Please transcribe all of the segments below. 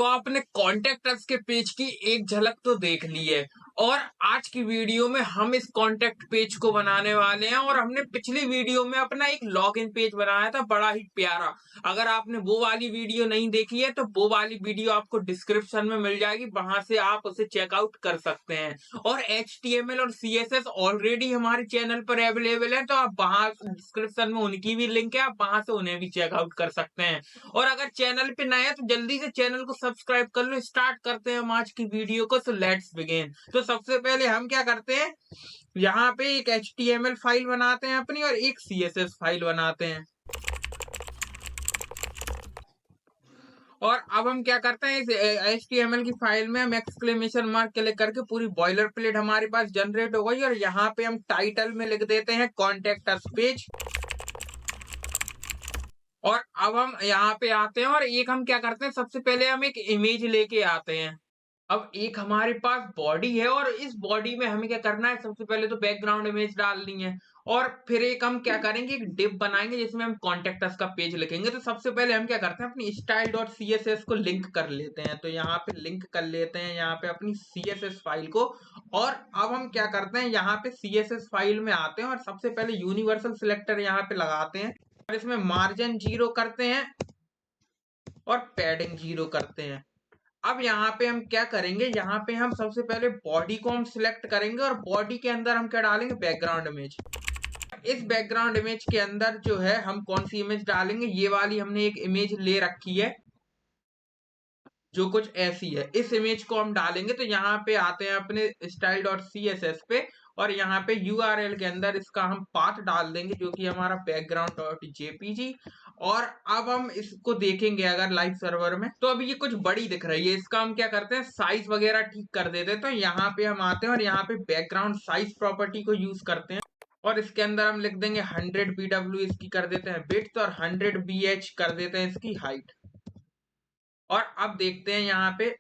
तो आपने contact us के पेज की एक झलक तो देख ली है और आज की वीडियो में हम इस कॉन्टेक्ट पेज को बनाने वाले हैं और हमने पिछली वीडियो में अपना एक लॉगिन पेज बनाया था बड़ा ही प्यारा। अगर आपने वो वाली वीडियो नहीं देखी है तो वो वाली वीडियो आपको डिस्क्रिप्शन में मिल जाएगी, वहां से आप उसे चेकआउट कर सकते हैं। और HTML और CSS ऑलरेडी हमारे चैनल पर अवेलेबल है, तो आप वहां डिस्क्रिप्शन में उनकी भी लिंक है, आप वहां से उन्हें भी चेकआउट कर सकते हैं। और अगर चैनल पे नए हैं तो जल्दी से चैनल को सब्सक्राइब कर लो। स्टार्ट करते हैं हम आज की वीडियो को। So let's begin. तो सबसे पहले हम क्या करते हैं, यहाँ पे एक HTML फाइल बनाते हैं अपनी और एक CSS फाइल बनाते हैं। और अब हम क्या करते हैं, इस HTML की फाइल में हम एक्सक्लेमेशन मार्क क्लिक करके पूरी बॉयलर प्लेट हमारे पास जनरेट हो गई और यहाँ पे हम टाइटल में लिख देते हैं कॉन्टेक्ट अस पेज। और अब हम यहाँ पे आते हैं और एक हम क्या करते हैं, सबसे पहले हम एक इमेज लेके आते हैं। अब एक हमारे पास बॉडी है और इस बॉडी में हमें क्या करना है, सबसे पहले तो बैकग्राउंड इमेज डालनी है और फिर एक हम क्या करेंगे, एक डिव बनाएंगे जिसमें हम कॉन्टेक्ट अस का पेज लिखेंगे। तो सबसे पहले हम क्या करते हैं, अपनी style.css को लिंक कर लेते हैं। तो यहाँ पे लिंक कर लेते हैं यहाँ पे अपनी CSS फाइल को। और अब हम क्या करते हैं, यहाँ पे CSS फाइल में आते हैं और सबसे पहले यूनिवर्सल सिलेक्टर यहाँ पे लगाते हैं और इसमें मार्जिन 0 करते हैं और पैडिंग 0 करते हैं। अब यहाँ पे हम क्या करेंगे, यहाँ पे हम सबसे पहले बॉडी को हम सिलेक्ट करेंगे और बॉडी के अंदर हम क्या डालेंगे, बैकग्राउंड इमेज। इस बैकग्राउंड इमेज के अंदर जो है हम कौन सी इमेज डालेंगे, ये वाली हमने एक इमेज ले रखी है जो कुछ ऐसी है। इस इमेज को हम डालेंगे। तो यहाँ पे आते हैं अपने style.css पे और यहाँ पे URL के अंदर इसका हम पाथ डाल देंगे जो कि हमारा background.jpg। और अब हम इसको देखेंगे अगर लाइव सर्वर में, तो अभी ये कुछ बड़ी दिख रही है। इसका हम क्या करते हैं, साइज वगैरह ठीक कर देते हैं। तो यहाँ पे हम आते हैं और यहाँ पे बैकग्राउंड साइज प्रॉपर्टी को यूज करते हैं और इसके अंदर हम लिख देंगे 100 BW, इसकी कर देते हैं विड्थ और 100 BH कर देते हैं इसकी हाइट। और अब देखते हैं यहाँ पे,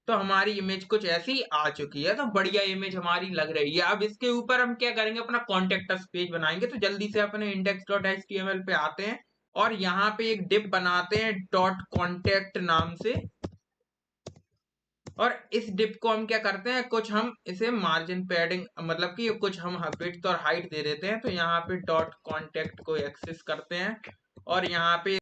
तो हमारी इमेज कुछ ऐसी आ चुकी है। तो बढ़िया इमेज हमारी लग रही है। अब इसके ऊपर हम क्या करेंगे, अपना कॉन्टेक्ट अस पेज बनाएंगे। तो जल्दी से अपने index.html पे आते हैं और यहाँ पे एक डिव बनाते हैं डॉट कॉन्टेक्ट नाम से। और इस डिव को हम क्या करते हैं, कुछ हम इसे मार्जिन पैडिंग मतलब कि कुछ हम विड्थ और हाइट दे देते हैं। तो यहाँ पे डॉट कॉन्टेक्ट को एक्सेस करते हैं और यहाँ पे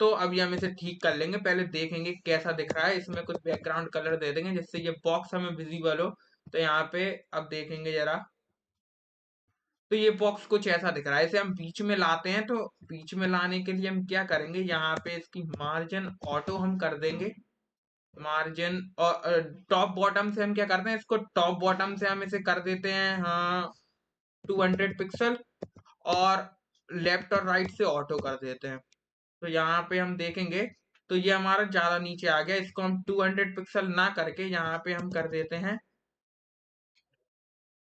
तो अभी हम इसे ठीक कर लेंगे। पहले देखेंगे कैसा दिख रहा है, इसमें कुछ बैकग्राउंड कलर दे देंगे जिससे ये बॉक्स हमें विजिबल हो। तो यहाँ पे अब देखेंगे जरा, तो ये बॉक्स कुछ ऐसा दिख रहा है। इसे हम बीच में लाते हैं। तो बीच में लाने के लिए हम क्या करेंगे, यहाँ पे इसकी मार्जिन ऑटो हम कर देंगे। मार्जिन और टॉप बॉटम से हम क्या करते हैं, इसको टॉप बॉटम से हम इसे कर देते हैं हाँ 200 पिक्सल और लेफ्ट और राइट से ऑटो कर देते हैं। तो यहाँ पे हम देखेंगे तो ये हमारा ज्यादा नीचे आ गया। इसको हम 200 पिक्सल ना करके यहाँ पे हम कर देते हैं,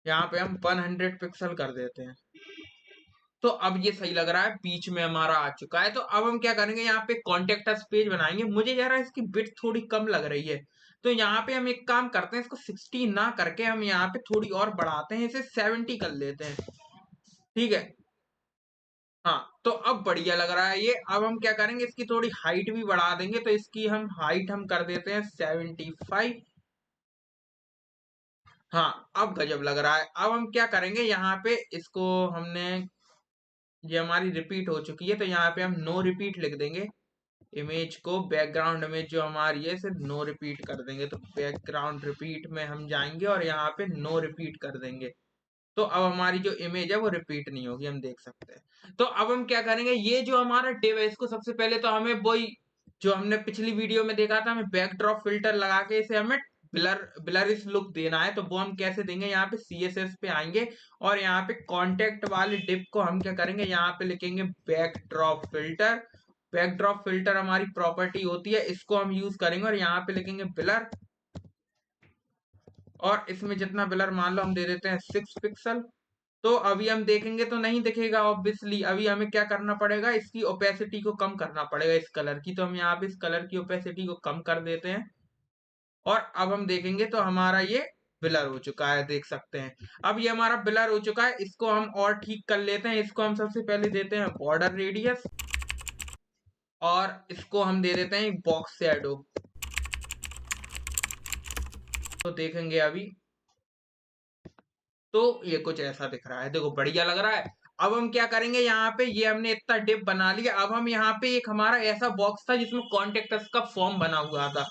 यहाँ पे हम 100 पिक्सल कर देते हैं। तो अब ये सही लग रहा है, बीच में हमारा आ चुका है। तो अब हम क्या करेंगे, यहाँ पे कॉन्टेक्ट अस पेज बनाएंगे। मुझे जरा इसकी विड्थ थोड़ी कम लग रही है। तो यहाँ पे हम एक काम करते हैं, इसको 60 ना करके हम यहाँ पे थोड़ी और बढ़ाते हैं, इसे 70 कर लेते हैं। ठीक है, हाँ तो अब बढ़िया लग रहा है ये। अब हम क्या करेंगे, इसकी थोड़ी हाइट भी बढ़ा देंगे। तो इसकी हम हाइट हम कर देते हैं 75। हाँ अब गजब लग रहा है। अब हम क्या करेंगे, यहाँ पे इसको हमने, ये हमारी रिपीट हो चुकी है तो यहाँ पे हम नो रिपीट लिख देंगे। इमेज को बैकग्राउंड इमेज जो हमारी है इसे नो रिपीट कर देंगे। तो बैकग्राउंड रिपीट में हम जाएंगे और यहाँ पे नो रिपीट कर देंगे। तो अब हमारी जो इमेज है वो रिपीट नहीं होगी, हम देख सकते हैं। तो अब हम क्या करेंगे, ये जो हमारा डिव है इसको सबसे पहले तो हमें वही जो हमने पिछली वीडियो में देखा था, हमें बैकड्रॉप फिल्टर लगा के इसे हमें ब्लरिश लुक देना है। तो वो हम कैसे देंगे, यहाँ पे CSS पे आएंगे और यहाँ पे कॉन्टेक्ट वाले डिव को हम क्या करेंगे, यहाँ पे लिखेंगे बैकड्रॉप फिल्टर। बैकड्रॉप फिल्टर हमारी प्रॉपर्टी होती है, इसको हम यूज करेंगे और यहाँ पे लिखेंगे ब्लर। और इसमें जितना ब्लर मान लो हम दे देते हैं 6 पिक्सल। तो अभी हम देखेंगे तो नहीं दिखेगा ऑब्वियसली। अभी हमें क्या करना पड़ेगा, इसकी ओपेसिटी को कम करना पड़ेगा इस कलर की। तो हम यहाँ पे इस कलर की ओपेसिटी को कम कर देते हैं और अब हम देखेंगे तो हमारा ये ब्लर हो चुका है, देख सकते हैं। अब ये हमारा ब्लर हो चुका है, इसको हम और ठीक कर लेते हैं। इसको हम सबसे पहले देते हैं बॉर्डर रेडियस और इसको हम दे देते हैं बॉक्स शैडो। तो देखेंगे अभी तो ये कुछ ऐसा दिख रहा है, देखो बढ़िया लग रहा है। अब हम क्या करेंगे, यहाँ पे ये हमने इतना डिप बना लिया। अब हम यहाँ पे एक हमारा ऐसा बॉक्स था जिसमें कॉन्टेक्टस का फॉर्म बना हुआ था,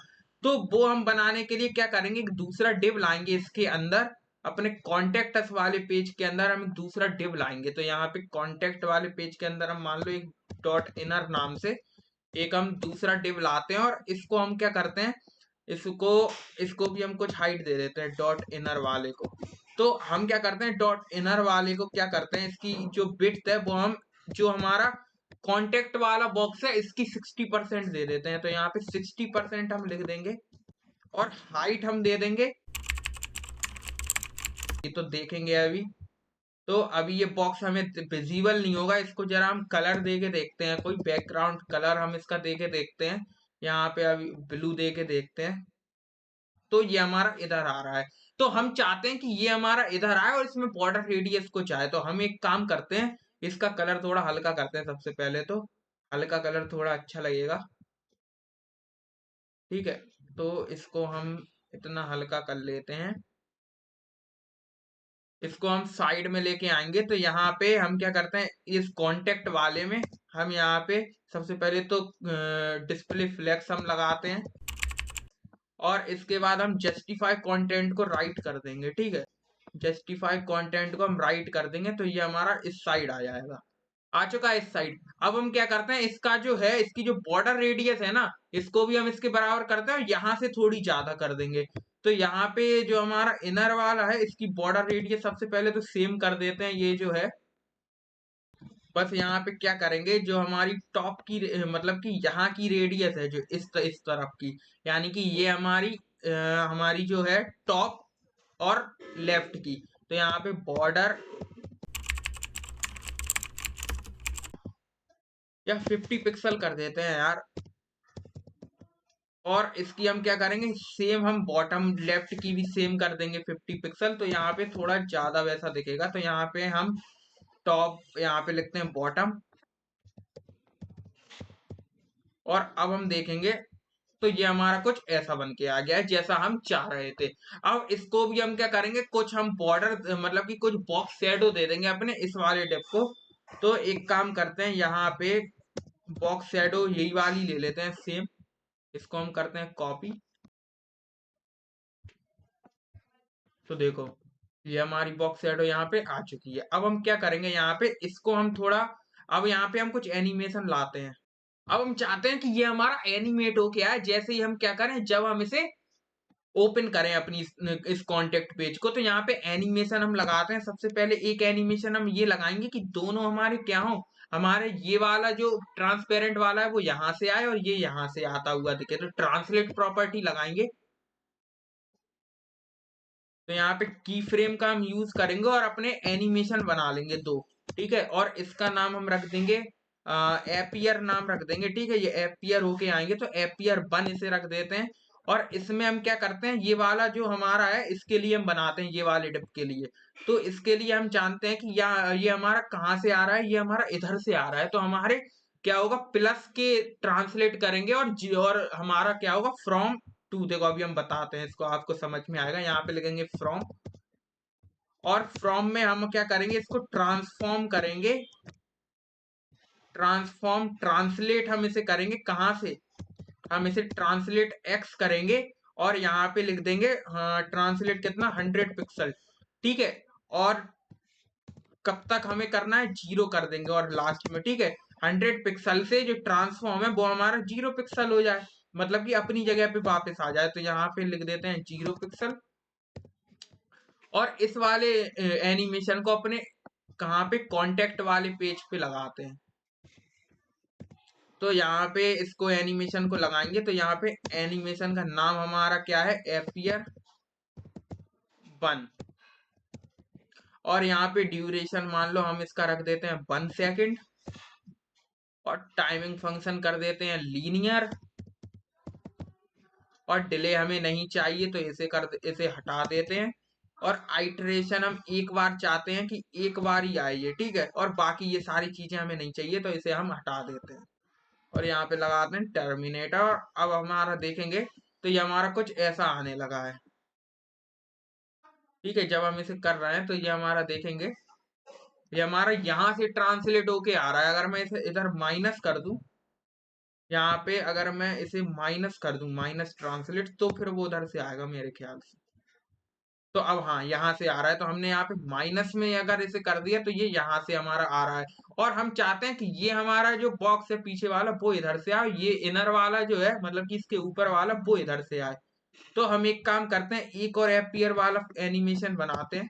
तो वो हम बनाने के लिए क्या करेंगे, एक दूसरा डिव लाएंगे इसके अंदर। अपने कॉन्टेक्टस वाले पेज के अंदर हम एक दूसरा डिव लाएंगे। तो यहाँ पे कॉन्टेक्ट वाले पेज के अंदर हम मान लो एक डॉट इनर नाम से एक हम दूसरा डिव लाते हैं, और इसको हम क्या करते हैं, इसको इसको भी हम कुछ हाइट दे देते हैं डॉट इनर वाले को। तो हम क्या करते हैं, डॉट इनर वाले को क्या करते हैं, इसकी जो विड्थ है वो हम जो हमारा कॉन्टेक्ट वाला बॉक्स है इसकी 60% दे देते हैं। तो यहाँ पे 60% हम लिख देंगे, और हाइट हम दे देंगे, ये तो देखेंगे अभी। तो अभी ये बॉक्स हमें विजिबल नहीं होगा, इसको जरा हम कलर दे के देखते हैं, कोई बैकग्राउंड कलर हम इसका दे के देखते हैं। यहाँ पे अभी ब्लू दे के देखते हैं, तो ये हमारा इधर आ रहा है। तो हम चाहते हैं कि ये हमारा इधर आए और इसमें बॉर्डर रेडियस को चाहे, तो हम एक काम करते हैं, इसका कलर थोड़ा हल्का करते हैं। सबसे पहले तो हल्का कलर थोड़ा अच्छा लगेगा, ठीक है। तो इसको हम इतना हल्का कर लेते हैं, इसको हम साइड में लेके आएंगे। तो यहाँ पे हम क्या करते हैं, इस कांटेक्ट वाले में हम यहाँ पे सबसे पहले तो डिस्प्ले फ्लेक्स हम लगाते हैं, और इसके बाद हम जस्टिफाई कंटेंट को राइट कर देंगे, ठीक है। जस्टिफाई कंटेंट को हम राइट कर देंगे, तो ये हमारा इस साइड आ जाएगा, आ चुका है इस साइड। अब हम क्या करते हैं, इसका जो है इसकी जो बॉर्डर रेडियस है ना, इसको भी हम इसके बराबर करते हैं, और यहाँ से थोड़ी ज्यादा कर देंगे। तो यहाँ पे जो हमारा इनर वाला है इसकी बॉर्डर रेडियस सबसे पहले तो सेम कर देते हैं, ये जो है। बस यहाँ पे क्या करेंगे, जो हमारी टॉप की मतलब कि यहाँ की रेडियस है जो इस तरफ की, यानी कि ये हमारी हमारी जो है टॉप और लेफ्ट की। तो यहाँ पे बॉर्डर या 50 पिक्सल कर देते हैं यार। और इसकी हम क्या करेंगे, सेम हम बॉटम लेफ्ट की भी सेम कर देंगे 50 पिक्सल। तो यहाँ पे थोड़ा ज्यादा वैसा दिखेगा, तो यहाँ पे हम टॉप यहाँ पे लिखते हैं बॉटम, और अब हम देखेंगे तो ये हमारा कुछ ऐसा बन के आ गया है जैसा हम चाह रहे थे। अब इसको भी हम क्या करेंगे, कुछ हम बॉर्डर मतलब कि कुछ बॉक्स शेडो दे देंगे अपने इस वाले डिप को। तो एक काम करते हैं, यहाँ पे बॉक्स शेडो यही वाली ले लेते हैं सेम, इसको हम करते हैं कॉपी। तो देखो ये हमारी बॉक्स शेडो यहाँ पे आ चुकी है। अब हम क्या करेंगे, यहाँ पे इसको हम थोड़ा, अब यहाँ पे हम कुछ एनिमेशन लाते हैं। अब हम चाहते हैं कि ये हमारा एनिमेट हो के आए, जैसे ही हम क्या करें, जब हम इसे ओपन करें अपनी इस कॉन्टेक्ट पेज को। तो यहाँ पे एनिमेशन हम लगाते हैं। सबसे पहले एक एनिमेशन हम ये लगाएंगे कि दोनों हमारे क्या हो, हमारे ये वाला जो ट्रांसपेरेंट वाला है वो यहाँ से आए, और ये यहाँ से आता हुआ दिखे। तो ट्रांसलेट प्रॉपर्टी लगाएंगे, तो यहाँ पे की फ्रेम का हम यूज करेंगे, और अपने एनिमेशन बना लेंगे दो, ठीक है। और इसका नाम हम रख देंगे एपियर नाम रख देंगे, ठीक है। ये एपियर होके आएंगे, तो एपियर 1 इसे रख देते हैं। और इसमें हम क्या करते हैं, ये वाला जो हमारा है इसके लिए हम बनाते हैं, ये वाले डिप के लिए। तो इसके लिए हम जानते हैं कि ये हमारा कहाँ से आ रहा है, ये हमारा इधर से आ रहा है। तो हमारे क्या होगा, प्लस के ट्रांसलेट करेंगे, और हमारा क्या होगा, फ्रॉम टू। देखो अभी हम बताते हैं इसको, आपको समझ में आएगा। यहाँ पे लिखेंगे फ्रॉम, और फ्रॉम में हम क्या करेंगे, इसको ट्रांसफॉर्म करेंगे। ट्रांसफॉर्म ट्रांसलेट हम इसे करेंगे कहाँ से, हम इसे ट्रांसलेट एक्स करेंगे, और यहाँ पे लिख देंगे ट्रांसलेट कितना, 100 पिक्सल, ठीक है। और कब तक हमें करना है, 0 कर देंगे, और लास्ट में, ठीक है। 100 पिक्सल से जो ट्रांसफॉर्म है वो हमारा 0 पिक्सल हो जाए, मतलब कि अपनी जगह पे वापस आ जाए। तो यहाँ पे लिख देते हैं 0 पिक्सल। और इस वाले एनिमेशन को अपने कहाँ पे, कांटेक्ट वाले पेज पे लगाते हैं। तो यहाँ पे इसको एनिमेशन को लगाएंगे, तो यहाँ पे एनिमेशन का नाम हमारा क्या है, एपियर 1। और यहाँ पे ड्यूरेशन मान लो हम इसका रख देते हैं 1 सेकेंड, और टाइमिंग फंक्शन कर देते हैं लीनियर। और डिले हमें नहीं चाहिए, तो इसे हटा देते हैं। और आइटरेशन हम एक बार चाहते हैं कि एक बार ही आए ये, ठीक है। और बाकी ये सारी चीजें हमें नहीं चाहिए, तो इसे हम हटा देते हैं। और यहाँ पे लगाते हैं टर्मिनेटर। और अब हमारा देखेंगे तो ये हमारा कुछ ऐसा आने लगा है। ठीक है, जब हम इसे कर रहे हैं तो ये हमारा देखेंगे ये हमारा यहाँ से ट्रांसलेट होके आ रहा है। अगर मैं इसे इधर माइनस कर दूं, यहाँ पे अगर मैं इसे माइनस कर दूं, माइनस ट्रांसलेट, तो फिर वो उधर से आएगा मेरे ख्याल से। तो अब हाँ, यहाँ से आ रहा है, तो हमने यहाँ पे माइनस में अगर इसे कर दिया तो ये यहाँ से हमारा आ रहा है। और हम चाहते हैं कि ये हमारा जो बॉक्स है पीछे वाला वो इधर से आए, ये इनर वाला जो है मतलब कि इसके ऊपर वाला वो इधर से आए। तो हम एक काम करते हैं, एक और एपियर वाला एनिमेशन बनाते हैं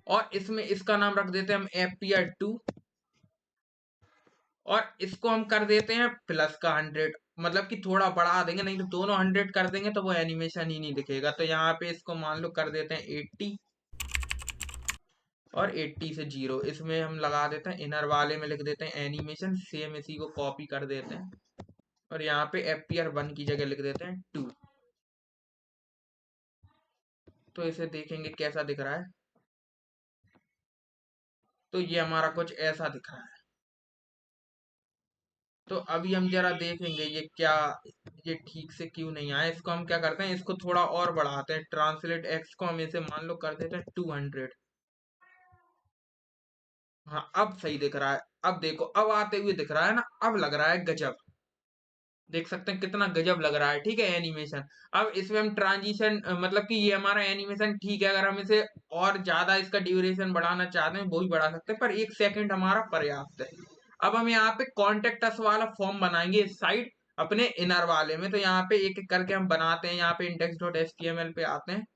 और इसमें इसका नाम रख देते हैं हम एपियर 2। और इसको हम कर देते हैं प्लस का 100, मतलब कि थोड़ा बढ़ा देंगे, नहीं तो दोनों 100 कर देंगे तो वो एनिमेशन ही नहीं दिखेगा। तो यहाँ पे इसको मान लो कर देते हैं 80 और 80 से 0 इसमें हम लगा देते हैं। इनर वाले में लिख देते हैं एनिमेशन, सेम इसी को कॉपी कर देते हैं और यहाँ पे एपियर 1 की जगह लिख देते हैं 2। तो इसे देखेंगे कैसा दिख रहा है। तो ये हमारा कुछ ऐसा दिख रहा है। तो अभी हम जरा देखेंगे ये क्या, ये ठीक से क्यों नहीं आया। इसको हम क्या करते हैं, इसको थोड़ा और बढ़ाते हैं। ट्रांसलेट एक्स को हम इसे मान लो कर देते हैं 200। हाँ, अब सही दिख रहा है। अब देखो, अब आते हुए दिख रहा है ना, अब लग रहा है गजब। देख सकते हैं कितना गजब लग रहा है। ठीक है, एनिमेशन। अब इसमें हम ट्रांजिशन मतलब कि ये हमारा एनिमेशन ठीक है। अगर हम इसे और ज्यादा इसका ड्यूरेशन बढ़ाना चाहते हैं वो भी बढ़ा सकते हैं, पर 1 सेकंड हमारा पर्याप्त है। अब हम यहाँ पे कॉन्टेक्ट अस वाला फॉर्म बनाएंगे इस साइड अपने इनर वाले में। तो यहाँ पे एक एक करके हम बनाते हैं। यहाँ पे index.html पे आते हैं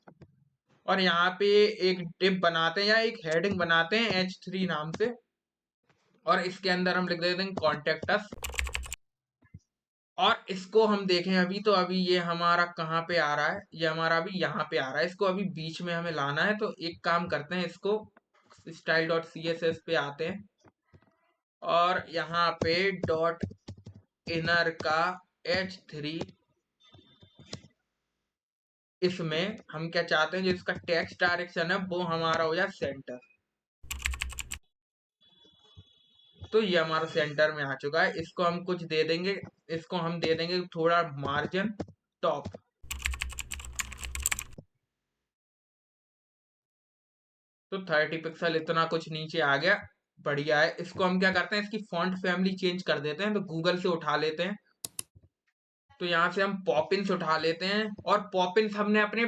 और यहाँ पे एक डिप बनाते हैं या एक हेडिंग बनाते हैं h3 नाम से। और इसके अंदर हम लिख देते हैं कॉन्टेक्ट अस। और इसको हम देखें अभी, तो अभी ये हमारा कहाँ पे आ रहा है, ये हमारा अभी यहाँ पे आ रहा है। इसको अभी बीच में हमें लाना है। तो एक काम करते हैं, इसको style.css पे आते हैं और यहाँ पे डॉट इनर का h3, इसमें हम क्या चाहते हैं, जो इसका टेक्स्ट डायरेक्शन है वो हमारा हो जाए सेंटर। तो ये हमारा सेंटर में आ चुका है। इसको हम कुछ दे देंगे, इसको हम दे देंगे थोड़ा मार्जिन टॉप। तो 30 पिक्सल इतना कुछ नीचे आ गया, बढ़िया है। इसको हम क्या करते हैं, इसकी फॉन्ट फैमिली चेंज कर देते हैं। तो गूगल से उठा लेते हैं। तो यहाँ से हम पॉपिंस उठा लेते हैं। और पॉपिंस हमने अपने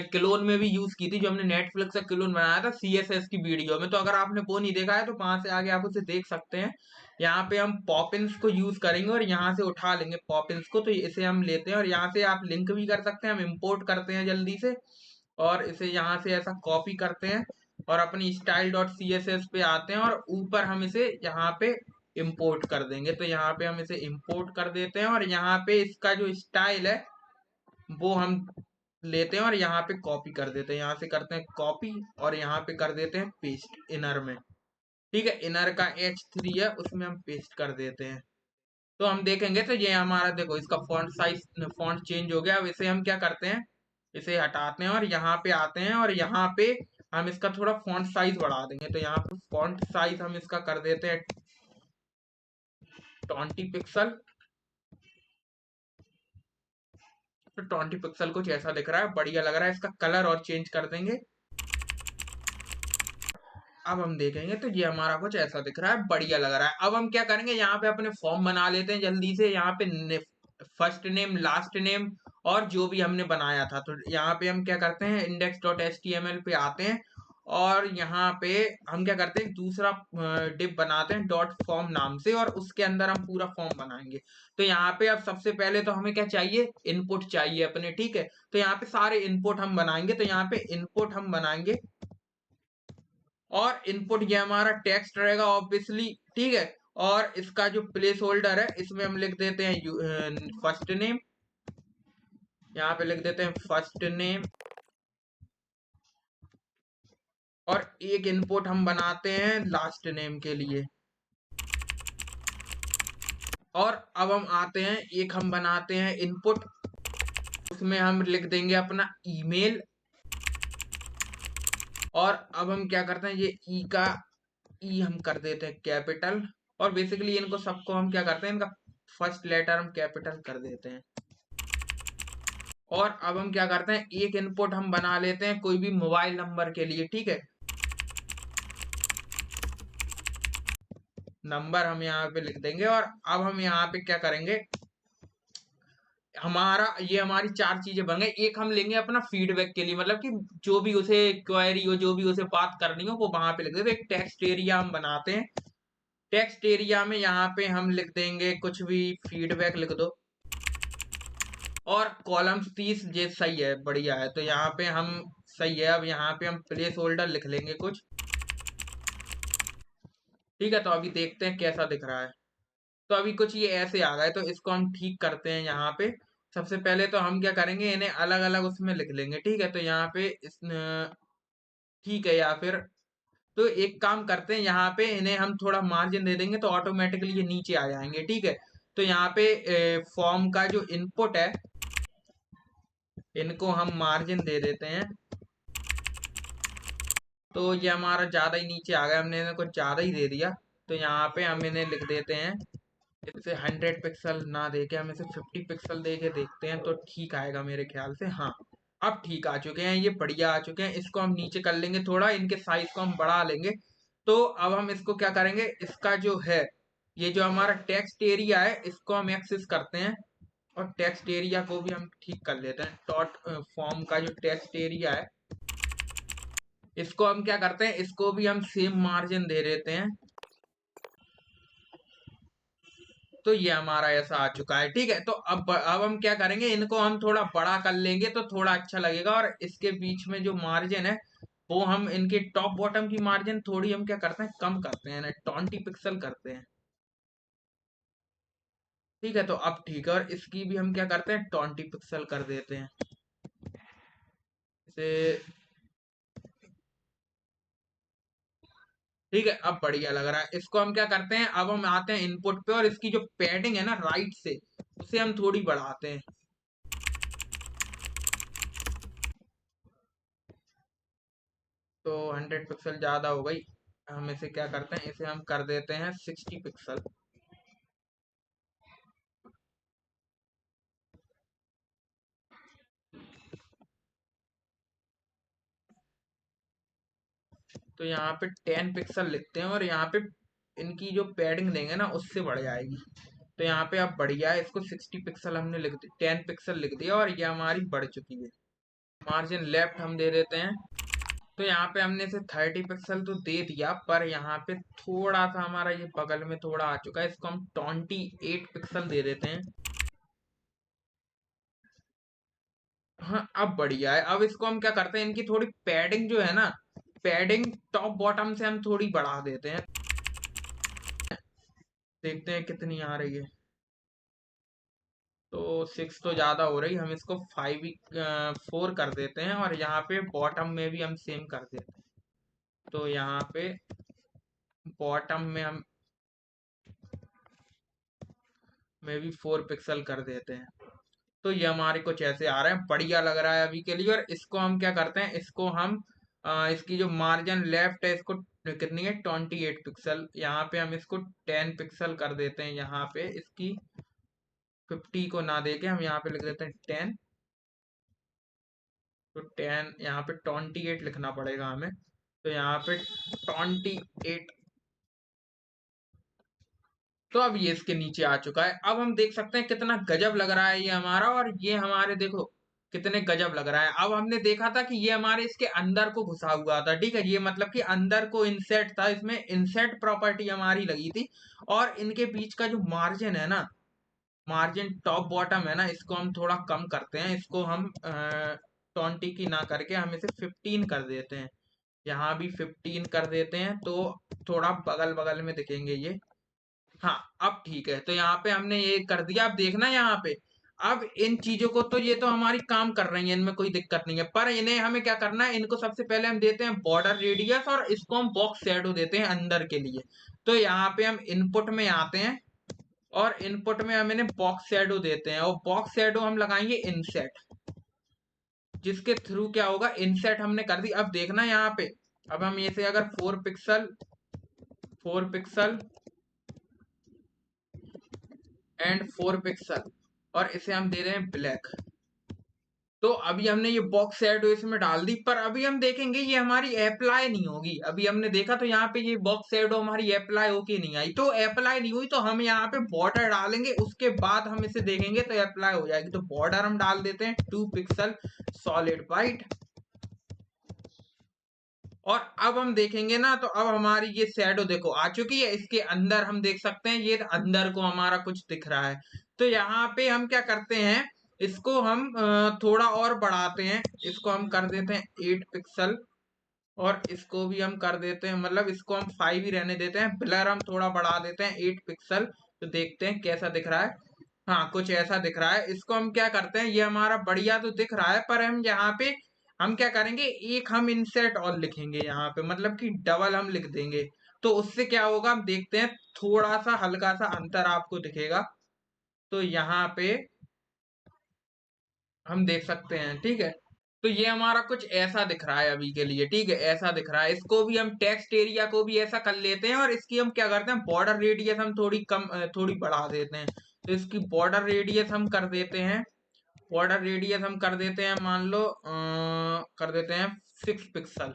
क्लोन में भी यूज की थी, जो हमने नेटफ्लिक्स का क्लोन बनाया था CSS की वीडियो में। तो अगर आपने वो नहीं देखा है तो 5 से आगे आप उसे देख सकते हैं। यहाँ पे हम पॉपिंस को यूज करेंगे और यहाँ से उठा लेंगे पॉपिंस को। तो इसे हम लेते हैं और यहाँ से आप लिंक भी कर सकते हैं। हम इम्पोर्ट करते हैं जल्दी से और इसे यहाँ से ऐसा कॉपी करते हैं और अपनी style.css पे आते हैं और ऊपर हम इसे यहाँ पे इंपोर्ट कर देंगे। तो यहाँ पे हम इसे इंपोर्ट कर देते हैं और यहाँ पे इसका जो स्टाइल है वो हम लेते हैं और यहाँ पे कॉपी कर देते हैं। यहाँ से करते हैं कॉपी और यहाँ पे कर देते हैं पेस्ट इनर में। ठीक है, इनर का h3 है उसमें हम पेस्ट कर देते हैं। तो हम देखेंगे तो ये हमारा देखो, इसका फॉन्ट साइज, फॉन्ट चेंज हो गया। अब इसे हम क्या करते हैं, इसे हटाते हैं और यहाँ पे आते हैं और यहाँ पे हम इसका थोड़ा फॉन्ट साइज बढ़ा देंगे। तो यहाँ पे फॉन्ट साइज हम इसका कर देते हैं 20 पिक्सल। तो 20 पिक्सल कुछ ऐसा दिख रहा है, बढ़िया लग रहा है। इसका कलर और चेंज कर देंगे। अब हम देखेंगे तो ये हमारा कुछ ऐसा दिख रहा है, बढ़िया लग रहा है। अब हम क्या करेंगे, यहाँ पे अपने फॉर्म बना लेते हैं जल्दी से। यहाँ पे फर्स्ट नेम, लास्ट नेम और जो भी हमने बनाया था। तो यहाँ पे हम क्या करते हैं, index.html पे आते हैं और यहाँ पे हम क्या करते हैं, दूसरा डिप बनाते हैं डॉट फॉर्म नाम से और उसके अंदर हम पूरा फॉर्म बनाएंगे। तो यहाँ पे अब सबसे पहले तो हमें क्या चाहिए, इनपुट चाहिए अपने। ठीक है, तो यहाँ पे सारे इनपुट हम बनाएंगे। तो यहाँ पे इनपुट हम बनाएंगे और इनपुट ये हमारा टेक्स्ट रहेगा ऑब्वियसली। ठीक है, और इसका जो प्लेस होल्डर है इसमें हम लिख देते हैं फर्स्ट नेम। यहाँ पे लिख देते हैं फर्स्ट नेम और एक इनपुट हम बनाते हैं लास्ट नेम के लिए। और अब हम आते हैं, एक हम बनाते हैं इनपुट, उसमें हम लिख देंगे अपना ईमेल। और अब हम क्या करते हैं, ये ई का ई हम कर देते हैं कैपिटल। और बेसिकली इनको सबको हम क्या करते हैं, इनका फर्स्ट लेटर हम कैपिटल कर देते हैं। और अब हम क्या करते हैं, एक इनपुट हम बना लेते हैं कोई भी मोबाइल नंबर के लिए, ठीक है। नंबर हम यहाँ पे लिख देंगे और अब हम यहाँ पे क्या करेंगे, हमारी चार चीजें बन गई। एक हम लेंगे अपना फीडबैक के लिए, मतलब कि जो भी उसे क्वेरी हो, जो भी उसे बात करनी हो, वो वहां पे लिख देते। एक टेक्स्ट एरिया हम बनाते हैं। टेक्स्ट एरिया में यहाँ पे हम लिख देंगे कुछ भी, फीडबैक लिख दो। और कॉलम्स 30, ये सही है, बढ़िया है। तो यहाँ पे हम सही है। अब यहाँ पे हम प्लेस होल्डर लिख लेंगे कुछ, ठीक है। तो अभी देखते हैं कैसा दिख रहा है। तो अभी कुछ ये ऐसे आ गए, तो इसको हम ठीक करते हैं। यहाँ पे सबसे पहले तो हम क्या करेंगे, इन्हें अलग अलग उसमें लिख लेंगे, ठीक है। तो यहाँ पे ठीक है। या फिर तो एक काम करते हैं, यहाँ पे इन्हें हम थोड़ा मार्जिन दे देंगे तो ऑटोमेटिकली ये नीचे आ जाएंगे, ठीक है। तो यहाँ पे फॉर्म का जो इनपुट है, इनको हम मार्जिन दे देते हैं। तो ये हमारा ज्यादा ही नीचे आ गया, हमने इन्हें कुछ ज्यादा ही दे दिया। तो यहाँ पे हम इन्हें लिख देते हैं, इसे 100 पिक्सल ना देके हम इसे 50 पिक्सल दे के देखते हैं, तो ठीक आएगा मेरे ख्याल से। हाँ, अब ठीक आ चुके हैं, ये बढ़िया आ चुके हैं। इसको हम नीचे कर लेंगे थोड़ा, इनके साइज को हम बढ़ा लेंगे। तो अब हम इसको क्या करेंगे, इसका जो है, ये जो हमारा टेक्स्ट एरिया है, इसको हम एक्सेस करते हैं। और टेक्स्ट एरिया को भी हम ठीक कर लेते हैं। डॉट फॉर्म का जो टेक्स्ट एरिया है, इसको हम क्या करते हैं, इसको भी हम सेम मार्जिन दे देते हैं। तो ये हमारा ऐसा आ चुका है, ठीक है। तो अब हम क्या करेंगे, इनको हम थोड़ा बड़ा कर लेंगे तो थोड़ा अच्छा लगेगा। और इसके बीच में जो मार्जिन है, वो हम इनके टॉप बॉटम की मार्जिन थोड़ी हम क्या करते हैं, कम करते हैं, 20 पिक्सल करते हैं, ठीक है। तो अब ठीक है। और इसकी भी हम क्या करते हैं, 20 पिक्सल कर देते हैं इसे, ठीक है। अब बढ़िया लग रहा है। इसको हम क्या करते हैं, अब हम आते हैं इनपुट पे, और इसकी जो पैडिंग है ना राइट से, उसे हम थोड़ी बढ़ाते हैं। तो 100 पिक्सल ज्यादा हो गई। हम इसे क्या करते हैं, इसे हम कर देते हैं 60 पिक्सल। तो यहाँ पे 10 पिक्सल लिखते हैं, और यहाँ पे इनकी जो पैडिंग देंगे ना, उससे बढ़ जाएगी। तो यहाँ पे अब बढ़िया है। इसको 60 पिक्सल हमने लिख दी, 10 पिक्सल लिख दिया, और ये हमारी बढ़ चुकी है। मार्जिन लेफ्ट हम दे देते हैं। तो यहाँ पे हमने इसे 30 पिक्सल तो दे दिया, पर यहाँ पे थोड़ा सा हमारा ये बगल में थोड़ा आ चुका है, इसको हम 28 पिक्सल दे देते हैं। हाँ, अब बढ़िया है। अब इसको हम क्या करते हैं, इनकी थोड़ी पैडिंग जो है ना, पैडिंग टॉप बॉटम से हम थोड़ी बढ़ा देते हैं। देखते हैं कितनी आ रही है। तो 6 तो ज्यादा हो रही, हम इसको 4 कर देते हैं। और यहाँ पे बॉटम में भी हम सेम कर देते हैं। तो यहाँ पे बॉटम में भी 4 पिक्सल कर देते हैं। तो ये हमारे कुछ ऐसे आ रहे हैं, बढ़िया लग रहा है अभी के लिए। और इसको हम क्या करते हैं, इसको हम इसकी जो मार्जिन लेफ्ट है, इसको कितनी है, 28 पिक्सल। यहाँ पे हम इसको 10 पिक्सल कर देते हैं। यहाँ पे इसकी 50 को ना देके हम यहाँ पे लिख देते हैं 10। तो 10, यहाँ पे 28 लिखना पड़ेगा हमें। तो यहाँ पे 28। तो अब ये इसके नीचे आ चुका है। अब हम देख सकते हैं कितना गजब लग रहा है ये हमारा। और ये हमारे देखो कितने गजब लग रहा है। अब हमने देखा था कि ये हमारे इसके अंदर को घुसा हुआ था, ठीक है। ये मतलब कि अंदर को इंसेट था, इसमें इंसेट प्रॉपर्टी हमारी लगी थी। और इनके बीच का जो मार्जिन है ना, मार्जिन टॉप बॉटम है ना, इसको हम थोड़ा कम करते हैं। इसको हम 20 की ना करके हम इसे 15 कर देते हैं। यहाँ भी 15 कर देते हैं, तो थोड़ा बगल बगल में दिखेंगे ये। हाँ, अब ठीक है। तो यहाँ पे हमने ये कर दिया। अब देखना यहाँ पे, अब इन चीजों को तो ये तो हमारी काम कर रही है, इनमें कोई दिक्कत नहीं है। पर इन्हें हमें क्या करना है, इनको सबसे पहले हम देते हैं बॉर्डर रेडियस, और इसको हम बॉक्स शैडो देते हैं अंदर के लिए। तो यहाँ पे हम इनपुट में आते हैं, और इनपुट में हम इन्हें बॉक्स शैडो देते हैं। और बॉक्स शैडो हम लगाएंगे इनसेट, जिसके थ्रू क्या होगा, इनसेट हमने कर दी। अब देखना यहाँ पे, अब हम ये से अगर 4 पिक्सल एंड 4 पिक्सल, और इसे हम दे रहे हैं ब्लैक। तो अभी हमने ये बॉक्स शैडो इसमें डाल दी, पर अभी हम देखेंगे ये हमारी अप्लाई नहीं होगी। अभी हमने देखा तो यहाँ पे ये बॉक्स शैडो हमारी अप्लाई होके नहीं आई, तो अप्लाई नहीं हुई तो हम यहाँ पे बॉर्डर डालेंगे, उसके बाद हम इसे देखेंगे तो अप्लाई हो जाएगी। तो बॉर्डर हम डाल देते हैं 2 पिक्सल सॉलिड वाइट, और अब हम देखेंगे ना तो अब हमारी ये शैडो देखो आ चुकी है। इसके अंदर हम देख सकते हैं ये अंदर को हमारा कुछ दिख रहा है। तो यहाँ पे हम क्या करते हैं, इसको हम थोड़ा और बढ़ाते हैं। इसको हम कर देते हैं 8 पिक्सल, और इसको भी हम कर देते हैं, मतलब इसको हम 5 ही रहने देते हैं। ब्लर हम थोड़ा बढ़ा देते हैं 8 पिक्सल। तो देखते हैं कैसा दिख रहा है। हाँ, कुछ ऐसा दिख रहा है। इसको हम क्या करते हैं, ये हमारा बढ़िया तो दिख रहा है, पर हम यहाँ पे हम क्या करेंगे, एक हम इंसर्ट और लिखेंगे यहाँ पे, मतलब कि डबल हम लिख देंगे। तो उससे क्या होगा हम देखते हैं, थोड़ा सा हल्का सा अंतर आपको दिखेगा। तो यहाँ पे हम देख सकते हैं, ठीक है। तो ये हमारा कुछ ऐसा दिख रहा है अभी के लिए, ठीक है, ऐसा दिख रहा है। इसको भी हम टेक्स्ट एरिया को भी ऐसा कर लेते हैं, और इसकी हम क्या करते हैं, बॉर्डर रेडियस हम थोड़ी कम थोड़ी बढ़ा देते हैं। तो इसकी बॉर्डर रेडियस हम कर देते हैं, बॉर्डर रेडियस हम कर देते हैं, मान लो कर देते हैं 6 पिक्सल।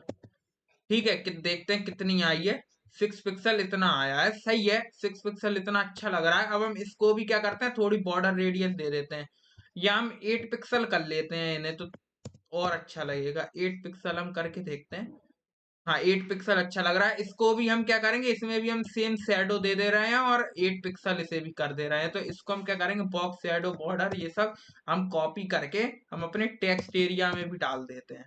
ठीक है, देखते हैं कितनी आई है। 6 पिक्सल इतना आया है, सही है। 6 पिक्सल इतना अच्छा लग रहा है। अब हम इसको भी क्या करते हैं, थोड़ी बॉर्डर रेडियस दे देते हैं, या हम 8 पिक्सल कर लेते हैं इन्हें, तो और अच्छा लगेगा। 8 पिक्सल हम करके देखते हैं। हाँ, 8 पिक्सल अच्छा लग रहा है। इसको भी हम क्या करेंगे, इसमें भी हम सेम शैडो दे दे रहे हैं, और 8 पिक्सल इसे भी कर दे रहे हैं। तो इसको हम क्या करेंगे, बॉक्स शैडो बॉर्डर ये सब हम कॉपी करके हम अपने टेक्स्ट एरिया में भी डाल देते हैं।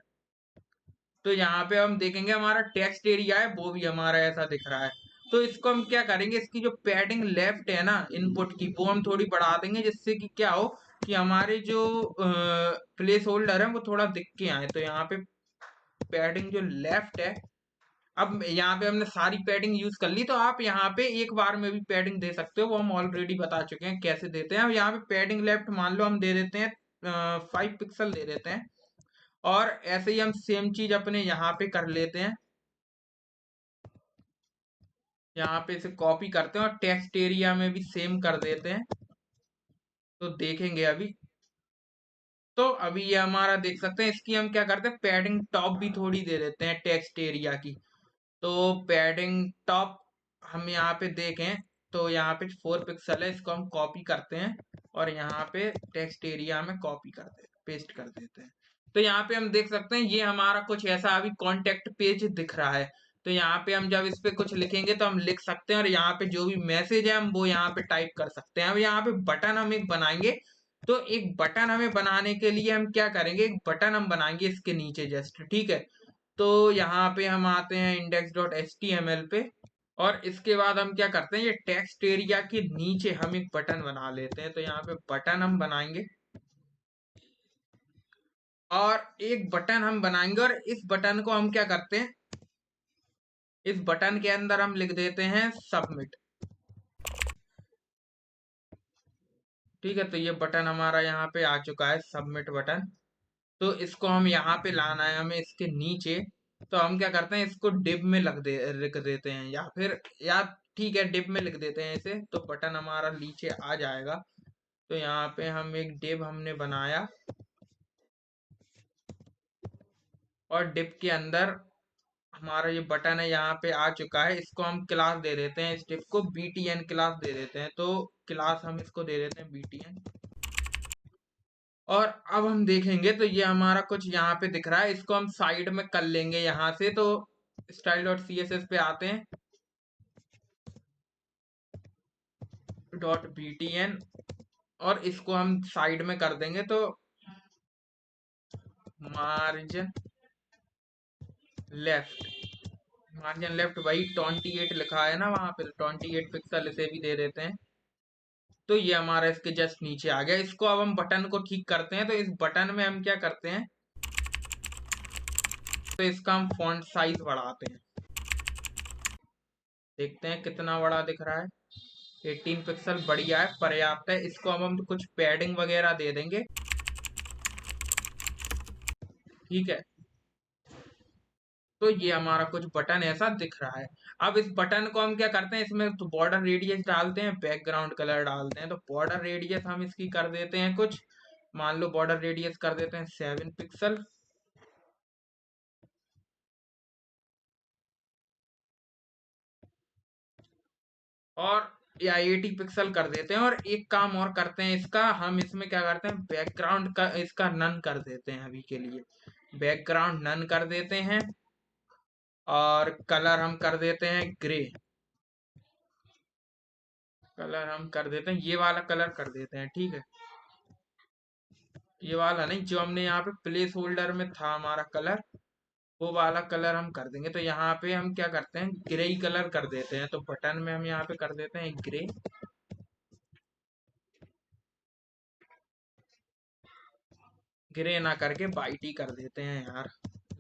तो यहाँ पे हम देखेंगे हमारा टेक्स्ट एरिया है वो भी हमारा ऐसा दिख रहा है। तो इसको हम क्या करेंगे, इसकी जो पैडिंग लेफ्ट है ना इनपुट की, वो हम थोड़ी बढ़ा देंगे, जिससे कि क्या हो कि हमारे जो प्लेस होल्डर है वो थोड़ा दिख के आए। तो यहाँ पे पैडिंग जो लेफ्ट है, अब यहाँ पे हमने सारी पैडिंग यूज कर ली, तो आप यहाँ पे एक बार में भी पैडिंग दे सकते हो, वो हम ऑलरेडी बता चुके हैं कैसे देते हैं। अब यहाँ पे पैडिंग लेफ्ट मान लो हम दे देते हैं 5 पिक्सल दे देते हैं, और ऐसे ही हम सेम चीज अपने यहाँ पे कर लेते हैं। यहाँ पे इसे कॉपी करते हैं और टेक्स्ट एरिया में भी सेम कर देते हैं। तो देखेंगे अभी, तो अभी ये हमारा देख सकते हैं। इसकी हम क्या करते हैं, पैडिंग टॉप भी थोड़ी दे देते हैं टेक्स्ट एरिया की। तो पैडिंग टॉप हम यहाँ पे देखें तो यहाँ पे 4 पिक्सल है, इसको हम कॉपी करते हैं और यहाँ पे टेक्स्ट एरिया में कॉपी करते हैं, पेस्ट कर देते हैं। तो यहाँ पे हम देख सकते हैं ये हमारा कुछ ऐसा अभी कॉन्टेक्ट पेज दिख रहा है। तो यहाँ पे हम जब इस पे कुछ लिखेंगे तो हम लिख सकते हैं, और यहाँ पे जो भी मैसेज है हम वो यहाँ पे टाइप कर सकते हैं। अब यहाँ पे बटन हम एक बनाएंगे। तो एक बटन हमें बनाने के लिए हम क्या करेंगे, एक बटन हम बनाएंगे इसके नीचे जस्ट, ठीक है। तो यहाँ पे हम आते हैं index.html पे, और इसके बाद हम क्या करते हैं, ये टेक्स्ट एरिया के नीचे हम एक बटन बना लेते हैं। तो यहाँ पे बटन हम बनाएंगे, और एक बटन हम बनाएंगे, और इस बटन को हम क्या करते हैं, इस बटन के अंदर हम लिख देते हैं सबमिट। ठीक है, तो ये बटन हमारा यहाँ पे आ चुका है, सबमिट बटन। तो इसको हम यहाँ पे लाना है हमें इसके नीचे। तो हम क्या करते हैं, इसको डिव में लिख देते हैं, या फिर या ठीक है डिव में लिख देते हैं इसे, तो बटन हमारा नीचे आ जाएगा। तो यहाँ पे हम एक डिव हमने बनाया, और डिव के अंदर हमारा ये बटन है यहाँ पे आ चुका है। इसको हम क्लास दे देते हैं, इस डिव को btn क्लास दे देते हैं। तो क्लास हम इसको दे देते हैं btn। और अब हम देखेंगे तो ये हमारा कुछ यहाँ पे दिख रहा है, इसको हम साइड में कर लेंगे यहाँ से। तो style.css पे आते हैं, .btn, और इसको हम साइड में कर देंगे। तो मार्जिन लेफ्ट, मार्जिन लेफ्ट वही 28 लिखा है ना वहां पे, 28 पिक्सल इसे भी दे देते हैं। तो ये हमारा इसके जस्ट नीचे आ गया। इसको अब हम बटन को ठीक करते हैं। तो इस बटन में हम क्या करते हैं, तो इसका हम फॉन्ट साइज बढ़ाते हैं, देखते हैं कितना बड़ा दिख रहा है। 18 पिक्सल बढ़िया है, पर्याप्त है। इसको अब हम कुछ पैडिंग वगैरह दे देंगे, ठीक है। तो ये हमारा कुछ बटन ऐसा दिख रहा है। अब इस बटन को हम क्या करते हैं, इसमें तो बॉर्डर रेडियस डालते हैं, बैकग्राउंड कलर डालते हैं। तो बॉर्डर रेडियस हम इसकी कर देते हैं कुछ, मान लो बॉर्डर रेडियस कर देते हैं 7 पिक्सल। और या 80 पिक्सल कर देते हैं। और एक काम और करते हैं इसका, हम इसमें क्या करते हैं, बैकग्राउंड का इसका नन कर देते हैं अभी के लिए। बैकग्राउंड नन कर देते हैं और कलर हम कर देते हैं ग्रे। कलर हम कर देते हैं, ये वाला कलर कर देते हैं, ठीक है। ये वाला नहीं, जो हमने यहाँ पे प्लेस होल्डर में था हमारा कलर, वो वाला कलर हम कर देंगे। तो यहाँ पे हम क्या करते हैं, ग्रे ही कलर कर देते हैं। तो बटन में हम यहाँ पे कर देते हैं ग्रे। ग्रे ना करके वाइट ही कर देते हैं यार।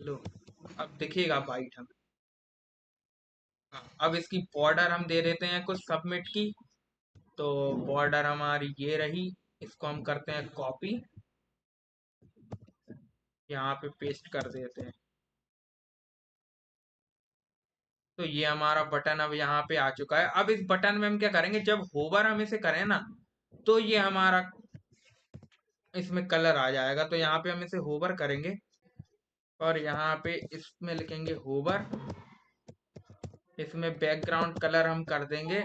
लो, अब दिखेगा वाइट हमें। हाँ, अब इसकी बॉर्डर हम दे देते हैं कुछ सबमिट की। तो बॉर्डर हमारी ये रही। इसको हम करते हैं कॉपी, यहाँ पे पेस्ट कर देते हैं। तो ये हमारा बटन अब यहाँ पे आ चुका है। अब इस बटन में हम क्या करेंगे, जब होवर हम इसे करें ना, तो ये हमारा इसमें कलर आ जाएगा। तो यहाँ पे हम इसे होवर करेंगे और यहाँ पे इसमें लिखेंगे होवर। इसमें बैकग्राउंड कलर हम कर देंगे,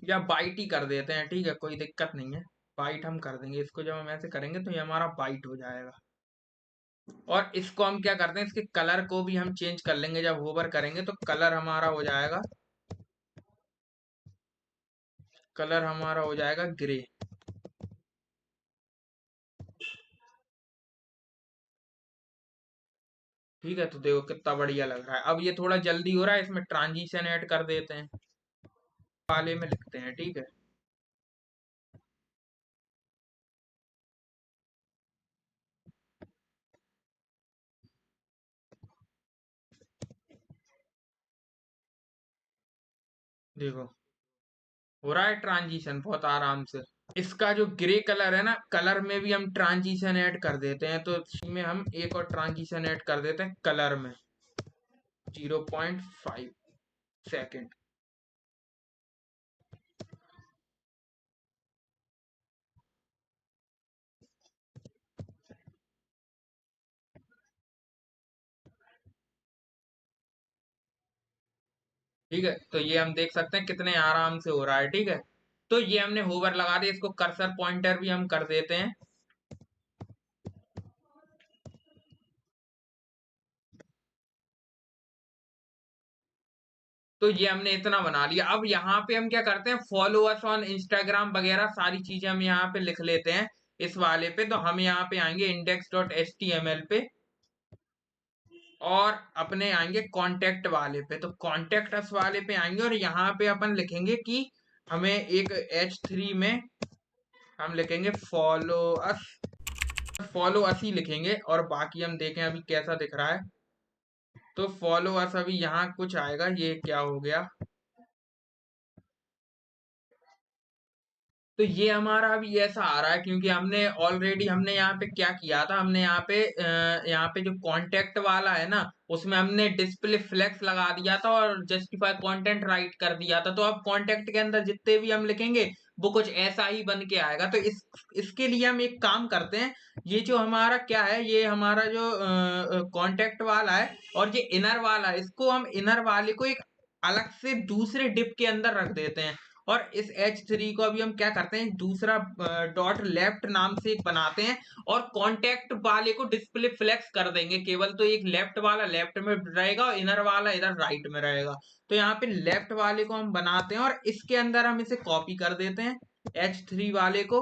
या वाइट ही कर देते हैं, ठीक है, कोई दिक्कत नहीं है। वाइट हम कर देंगे इसको। जब हम ऐसे करेंगे तो ये हमारा वाइट हो जाएगा। और इसको हम क्या करते हैं, इसके कलर को भी हम चेंज कर लेंगे। जब होवर करेंगे तो कलर हमारा हो जाएगा, कलर हमारा हो जाएगा ग्रे। ठीक है, तो देखो कितना बढ़िया लग रहा है। अब ये थोड़ा जल्दी हो रहा है, इसमें ट्रांजिशन ऐड कर देते हैं, वाले में लिखते हैं, ठीक है। देखो हो रहा है ट्रांजिशन बहुत आराम से। इसका जो ग्रे कलर है ना, कलर में भी हम ट्रांजिशन ऐड कर देते हैं। तो इसमें हम एक और ट्रांजिशन ऐड कर देते हैं कलर में, 0.5 सेकेंड। ठीक है, तो ये हम देख सकते हैं कितने आराम से हो रहा है, ठीक है। तो ये हमने होवर लगा दिया, इसको कर्सर पॉइंटर भी हम कर देते हैं। तो ये हमने इतना बना लिया। अब यहाँ पे हम क्या करते हैं, फॉलो अस ऑन इंस्टाग्राम वगैरह सारी चीजें हम यहाँ पे लिख लेते हैं इस वाले पे। तो हम यहाँ पे आएंगे index.html पे और अपने आएंगे कांटेक्ट वाले पे। तो कांटेक्ट अस वाले पे आएंगे और यहाँ पे अपन लिखेंगे कि हमें एक H3 में हम लिखेंगे फॉलो अस। फॉलो अस ही लिखेंगे और बाकी हम देखें अभी कैसा दिख रहा है। तो फॉलो अस अभी यहाँ कुछ आएगा, ये क्या हो गया। तो ये हमारा अभी ऐसा आ रहा है क्योंकि हमने ऑलरेडी हमने यहाँ पे क्या किया था, हमने यहाँ पे जो कांटेक्ट वाला है ना, उसमें हमने डिस्प्ले फ्लेक्स लगा दिया था और जस्टिफाई कंटेंट राइट कर दिया था। तो अब कांटेक्ट के अंदर जितने भी हम लिखेंगे वो कुछ ऐसा ही बन के आएगा। तो इसके लिए हम एक काम करते हैं, ये जो हमारा क्या है, ये हमारा जो कांटेक्ट वाला है और ये इनर वाला है, इसको हम इनर वाले को एक अलग से दूसरे डिप के अंदर रख देते हैं। और इस H3 को अभी हम क्या करते हैं, दूसरा डॉट लेफ्ट नाम से एक बनाते हैं और कांटेक्ट वाले को डिस्प्ले फ्लेक्स कर देंगे केवल। तो एक लेफ्ट वाला लेफ्ट में रहेगा और इनर वाला इधर राइट में रहेगा। तो यहाँ पे लेफ्ट वाले को हम बनाते हैं और इसके अंदर हम इसे कॉपी कर देते हैं H3 वाले को।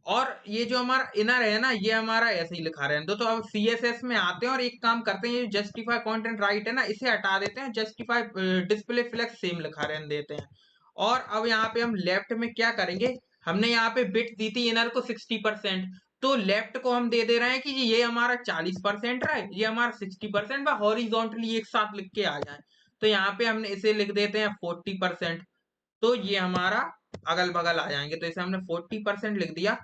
और ये जो हमारा इनर है ना, ये हमारा ऐसे ही लिखा रहने दो। तो अब CSS में आते हैं और एक काम करते हैं, ये जस्टिफाई कंटेंट राइट है ना, इसे हटा देते हैं, जस्टिफाई डिस्प्ले फ्लेक्स सेम लिखा रहने देते हैं। और अब यहाँ पे हम लेफ्ट में क्या करेंगे, हमने यहाँ पे बिट दी थी इनर को 60%। तो लेफ्ट को हम दे दे रहे हैं कि ये हमारा 40% रहा है, ये हमारा 60% व हॉरिजॉन्टली एक साथ लिख के आ जाए। तो यहाँ पे हमने इसे लिख देते हैं 40%। तो ये हमारा अगल बगल आ जाएंगे। तो इसे हमने 40% लिख दिया।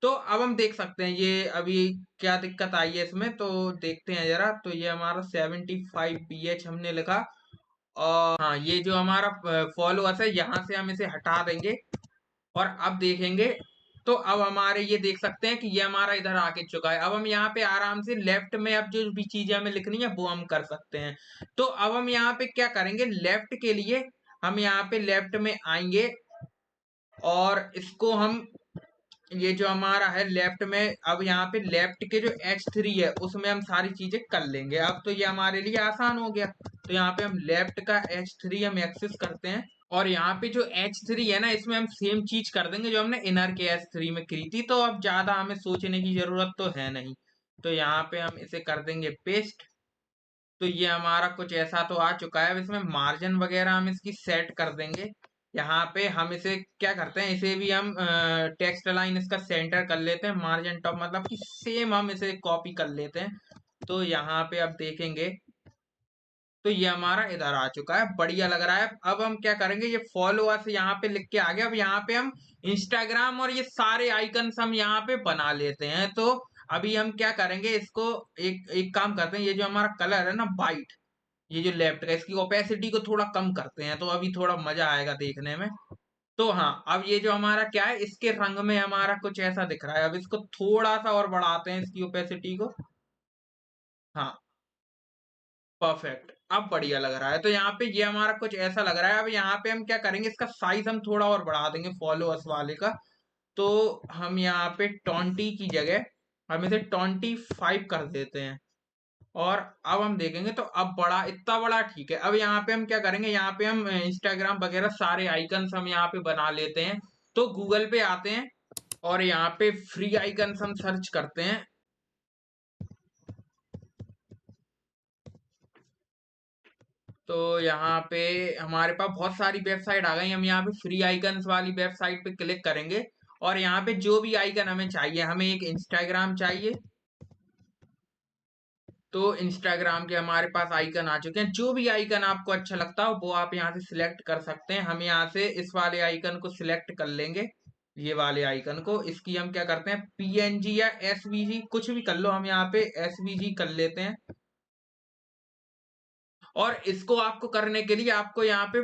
तो अब हम देख सकते हैं ये अभी क्या दिक्कत आई है इसमें, तो देखते हैं जरा। तो ये हमारा 75 pH हमने लिखा, और हाँ ये जो हमारा फॉलोअर्स है यहाँ से हम इसे हटा देंगे और अब देखेंगे। तो अब हमारे ये देख सकते हैं कि ये हमारा इधर आके चुका है। अब हम यहाँ पे आराम से लेफ्ट में अब जो भी चीजें हमें लिखनी है वो हम कर सकते हैं। तो अब हम यहाँ पे क्या करेंगे, लेफ्ट के लिए हम यहाँ पे लेफ्ट में आएंगे और इसको हम, ये जो हमारा है लेफ्ट में, अब यहाँ पे लेफ्ट के जो H3 है उसमें हम सारी चीजें कर लेंगे। अब तो ये हमारे लिए आसान हो गया। तो यहाँ पे हम लेफ्ट का H3 हम एक्सेस करते हैं और यहाँ पे जो H3 है ना इसमें हम सेम चीज कर देंगे जो हमने इनर के H3 में करी थी। तो अब ज्यादा हमें सोचने की जरूरत तो है नहीं। तो यहाँ पे हम इसे कर देंगे पेस्ट। तो ये हमारा कुछ ऐसा तो आ चुका है। अब इसमें मार्जिन वगैरह हम इसकी सेट कर देंगे। यहाँ पे हम इसे क्या करते हैं, इसे भी हम टेक्स्ट लाइन इसका सेंटर कर लेते हैं, मार्जिन टॉप मतलब कि सेम हम इसे कॉपी कर लेते हैं। तो यहाँ पे अब देखेंगे तो ये हमारा इधर आ चुका है, बढ़िया लग रहा है। अब हम क्या करेंगे, ये फॉलोअर्स यहाँ पे लिख के आ गया। अब यहाँ पे हम इंस्टाग्राम और ये सारे आइकन्स हम यहाँ पे बना लेते हैं। तो अभी हम क्या करेंगे, इसको एक एक काम करते हैं, ये जो हमारा कलर है ना वाइट, ये जो लेफ्ट का, इसकी ओपेसिटी को थोड़ा कम करते हैं तो अभी थोड़ा मजा आएगा देखने में। तो हाँ अब ये जो हमारा क्या है, इसके रंग में हमारा कुछ ऐसा दिख रहा है। अब इसको थोड़ा सा और बढ़ाते हैं इसकी ओपेसिटी को। हाँ परफेक्ट, अब बढ़िया लग रहा है। तो यहाँ पे ये हमारा कुछ ऐसा लग रहा है। अब यहाँ पे हम क्या करेंगे, इसका साइज हम थोड़ा और बढ़ा देंगे फॉलोअर्स वाले का। तो हम यहाँ पे 20 की जगह हम इसे 25 कर देते हैं। और अब हम देखेंगे तो अब बड़ा, इतना बड़ा ठीक है। अब यहाँ पे हम क्या करेंगे, यहाँ पे हम इंस्टाग्राम वगैरह सारे आइकन्स हम यहाँ पे बना लेते हैं। तो गूगल पे आते हैं और यहाँ पे फ्री आइकन्स हम सर्च करते हैं। तो यहाँ पे हमारे पास बहुत सारी वेबसाइट आ गई। हम यहाँ पे फ्री आइकन्स वाली वेबसाइट पे क्लिक करेंगे और यहाँ पे जो भी आइकन हमें चाहिए, हमें एक इंस्टाग्राम चाहिए। तो इंस्टाग्राम के हमारे पास आइकन आ चुके हैं। जो भी आइकन आपको अच्छा लगता हो वो आप यहाँ से सिलेक्ट कर सकते हैं। हम यहाँ से इस वाले आइकन को सिलेक्ट कर लेंगे, ये वाले आइकन को। इसकी हम क्या करते हैं, पीएनजी या एसवीजी कुछ भी कर लो, हम यहाँ पे एसवीजी कर लेते हैं। और इसको आपको करने के लिए आपको यहाँ पे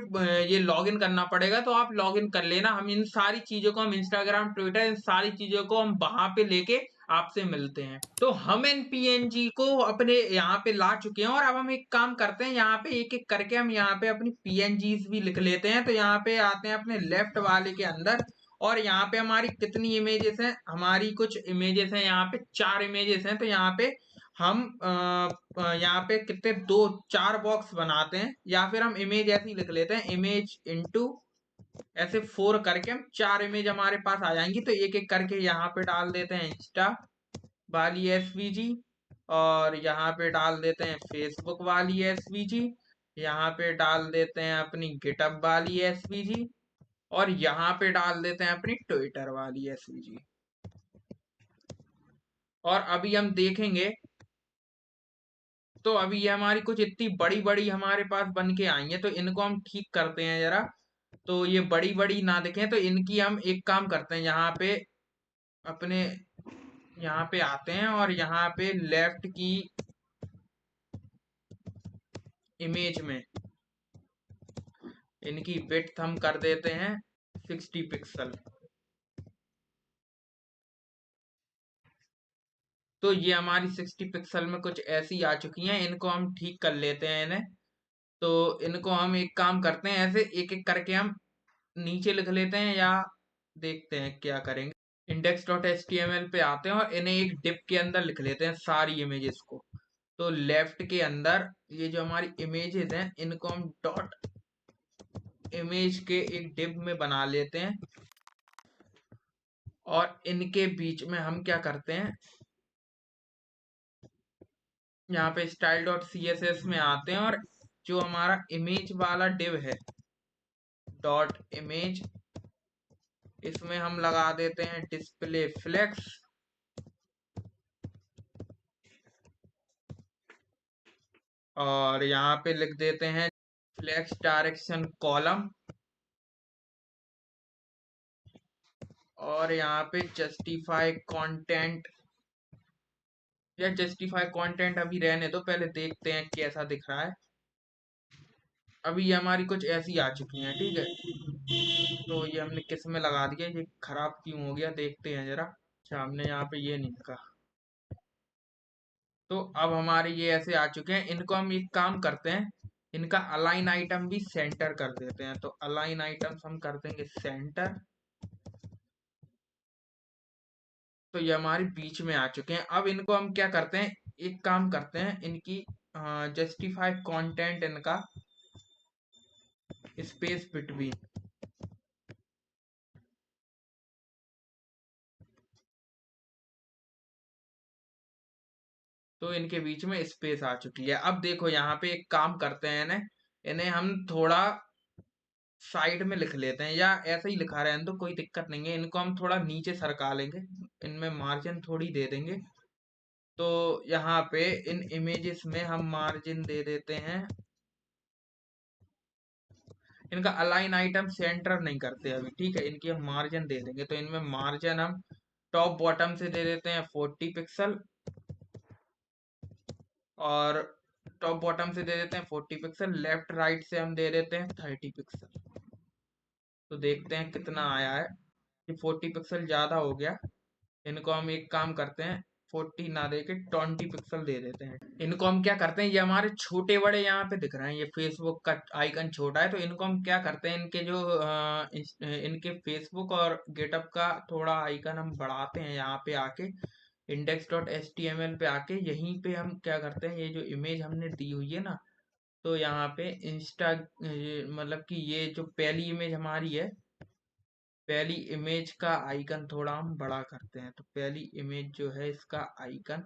ये लॉगिन करना पड़ेगा। तो आप लॉगिन कर लेना। हम इन सारी चीजों को, हम इंस्टाग्राम ट्विटर इन सारी चीजों को हम वहां पे लेके आपसे मिलते हैं। तो हम इन पीएनजी को अपने यहाँ पे ला चुके हैं और अब हम एक काम करते हैं, यहाँ पे एक एक करके हम यहाँ पे अपनी पीएनजीज भी लिख लेते हैं। तो यहाँ पे आते हैं अपने लेफ्ट वाले के अंदर और यहाँ पे हमारी कितनी इमेजेस हैं, हमारी कुछ इमेजेस हैं, यहाँ पे 4 इमेजेस हैं। तो यहाँ पे हम यहाँ पे कितने, दो चार बॉक्स बनाते हैं या फिर हम इमेज ऐसे ही लिख लेते हैं, इमेज इनटू ऐसे 4 करके हम 4 इमेज हमारे पास आ जाएंगी। तो एक एक करके यहाँ पे डाल देते हैं इंस्टा वाली एसवीजी, और यहाँ पे डाल देते हैं फेसबुक वाली एसवीजी, यहाँ पे डाल देते हैं अपनी गिटअप वाली एसवीजी, और यहाँ पे डाल देते हैं अपनी ट्विटर वाली एसवीजी। और अभी हम देखेंगे तो अभी ये हमारी कुछ इतनी बड़ी बड़ी हमारे पास बन के आई है। तो इनको हम ठीक करते हैं जरा, तो ये बड़ी बड़ी ना दिखें। तो इनकी हम एक काम करते हैं, यहाँ पे अपने यहाँ पे आते हैं और यहाँ पे लेफ्ट की इमेज में इनकी विड्थ हम कर देते हैं 60 पिक्सल। तो ये हमारी 60 पिक्सल में कुछ ऐसी आ चुकी हैं। इनको हम ठीक कर लेते हैं इन्हें। तो इनको हम एक काम करते हैं, ऐसे एक एक करके हम नीचे लिख लेते हैं, या देखते हैं क्या करेंगे। Index dot H T M L पे आते हैं और इन्हें एक डिप के अंदर लिख लेते हैं सारी इमेजेस को। तो लेफ्ट के अंदर ये जो हमारी इमेजेस हैं इनको हम डॉट इमेज के एक डिप में बना लेते हैं और इनके बीच में हम क्या करते हैं, यहाँ पे style dot C S S में आते हैं और जो हमारा इमेज वाला डिव है डॉट इमेज, इसमें हम लगा देते हैं डिस्प्ले फ्लेक्स, और यहाँ पे लिख देते हैं फ्लेक्स डायरेक्शन कॉलम, और यहाँ पे जस्टिफाई कंटेंट, या जस्टिफाई कंटेंट अभी रहने दो, पहले देखते हैं कैसा दिख रहा है। अभी ये हमारी कुछ ऐसी आ चुकी हैं, ठीक है। तो ये हमने किस में लगा दिया, ये खराब क्यों हो गया देखते हैं जरा। अच्छा, हमने यहाँ पे ये नहीं लिखा। तो अब हमारे ये ऐसे आ चुके हैं, इनको हम एक काम करते हैं, इनका अलाइन आइटम भी सेंटर कर देते हैं। तो अलाइन आइटम्स हम कर देंगे सेंटर। तो ये हमारे बीच में आ चुके हैं। अब इनको हम क्या करते हैं, एक काम करते हैं, इनकी जस्टिफाई कंटेंट इनका स्पेस बिटवीन। तो इनके बीच में स्पेस आ चुकी है। अब देखो यहाँ पे एक काम करते हैं, इन्हें इन्हें हम थोड़ा साइड में लिख लेते हैं, या ऐसे ही लिखा रहे हैं तो कोई दिक्कत नहीं है। इनको हम थोड़ा नीचे सरका लेंगे, इनमें मार्जिन थोड़ी दे देंगे। तो यहाँ पे इन इमेजेस में हम मार्जिन दे देते हैं, इनका अलाइन आइटम सेंटर नहीं करते अभी, ठीक है। इनकी हम मार्जिन दे देंगे, तो इनमें मार्जिन हम टॉप बॉटम से दे देते हैं 40 पिक्सल, और टॉप बॉटम से दे देते हैं 40 पिक्सल, लेफ्ट राइट से हम दे देते हैं 30 पिक्सल। तो देखते हैं कितना आया है। ये 40 पिक्सल ज्यादा हो गया, इनको हम एक काम करते हैं, 40 ना दे के 20 पिक्सल दे देते हैं। इनको हम क्या करते हैं, ये हमारे छोटे बड़े यहाँ पे दिख रहे हैं, ये फेसबुक का आइकन छोटा है, तो इनको हम क्या करते हैं, इनके जो इनके फेसबुक और गेटअप का थोड़ा आइकन हम बढ़ाते हैं, यहाँ पे आके index.html पे आके यहीं पे हम क्या करते हैं, ये जो इमेज हमने दी हुई है ना, तो यहाँ पे इंस्टा मतलब कि ये जो पहली इमेज हमारी है, पहली इमेज का आइकन थोड़ा हम बड़ा करते हैं। तो पहली इमेज जो है इसका आइकन,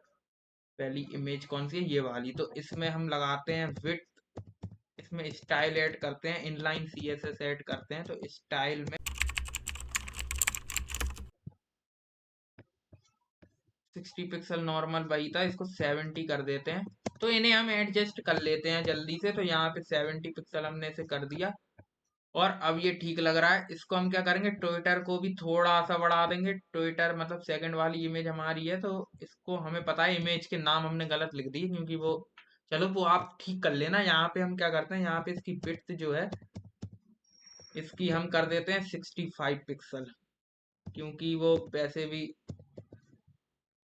पहली इमेज कौन सी है, ये वाली, तो इसमें हम लगाते हैं विड्थ, इसमें स्टाइल ऐड करते हैं, इनलाइन सीएसएस ऐड करते हैं। तो स्टाइल में 60 पिक्सल नॉर्मल वही था, इसको 70 कर देते हैं। तो इन्हें हम एडजस्ट कर लेते हैं जल्दी से, तो यहाँ पे 70 पिक्सल हमने इसे कर दिया, और अब ये ठीक लग रहा है। इसको हम क्या करेंगे, ट्विटर को भी थोड़ा सा बढ़ा देंगे। ट्विटर मतलब सेकंड वाली इमेज हमारी है, तो इसको हमें पता है इमेज के नाम हमने गलत लिख दिए, क्योंकि वो, चलो वो आप ठीक कर लेना। यहाँ पे हम क्या करते हैं, यहाँ पे इसकी विड्थ जो है इसकी हम कर देते हैं 65 पिक्सल, क्योंकि वो वैसे भी,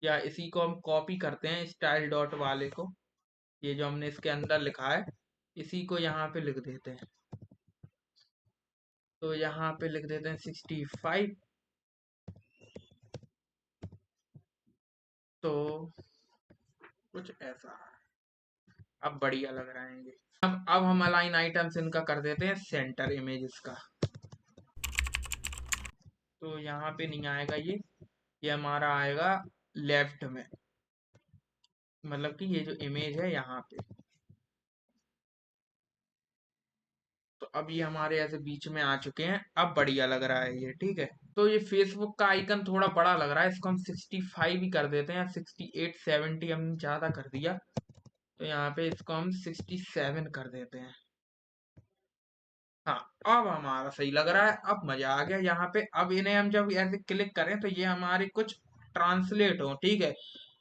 या इसी को हम कॉपी करते हैं स्टाइल डॉट वाले को, ये जो हमने इसके अंदर लिखा है इसी को यहाँ पे लिख देते हैं। तो यहाँ पे लिख देते हैं 65। तो कुछ ऐसा, अब बढ़िया लग रहा है ये। अब हम अलाइन आइटम्स इनका कर देते हैं सेंटर इमेजेस का। तो यहाँ पे नहीं आएगा ये हमारा आएगा लेफ्ट में, मतलब कि ये जो इमेज है यहाँ पे। तो अब ये हमारे ऐसे बीच में आ चुके हैं, अब बढ़िया लग रहा है ये, ठीक है। तो ये फेसबुक का आइकन थोड़ा बड़ा लग रहा है, इसको हम 65 ही कर देते हैं, 68 70 हमने ज्यादा कर दिया, तो यहाँ पे इसको हम 67 कर देते हैं। हाँ, अब हमारा सही लग रहा है, अब मजा आ गया यहाँ पे। अब इन्हें हम जब ऐसे क्लिक करें तो ये हमारे कुछ ट्रांसलेट हो, ठीक है।